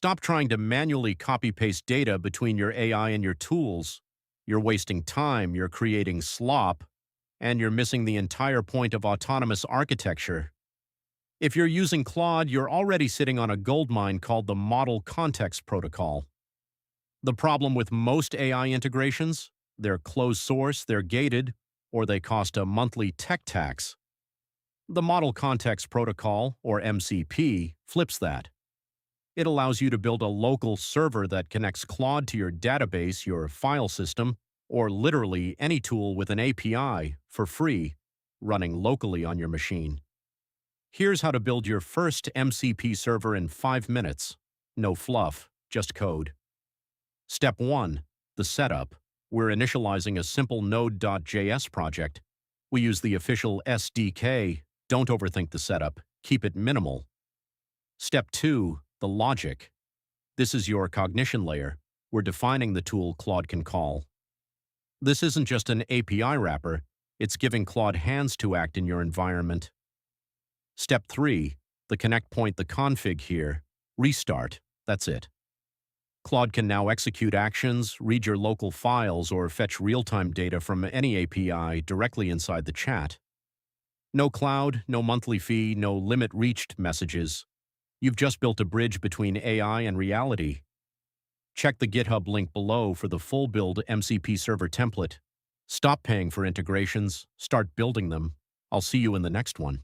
Stop trying to manually copy-paste data between your AI and your tools. You're wasting time, you're creating slop, and you're missing the entire point of autonomous architecture. If you're using Claude, you're already sitting on a goldmine called the Model Context Protocol. The problem with most AI integrations? They're closed source, they're gated, or they cost a monthly tech tax. The Model Context Protocol, or MCP, flips that. It allows you to build a local server that connects Claude to your database, your file system, or literally any tool with an API for free, running locally on your machine. Here's how to build your first MCP server in 5 minutes. No fluff, just code. Step 1. The setup. We're initializing a simple Node.js project. We use the official SDK. Don't overthink the setup. Keep it minimal. Step 2. The logic. This is your cognition layer. We're defining the tool Claude can call. This isn't just an API wrapper. It's giving Claude hands to act in your environment. Step 3. The connect point, the config here. Restart. That's it. Claude can now execute actions, read your local files, or fetch real-time data from any API directly inside the chat. No cloud, no monthly fee, no limit reached messages. You've just built a bridge between AI and reality. Check the GitHub link below for the full build MCP server template. Stop paying for integrations, start building them. I'll see you in the next one.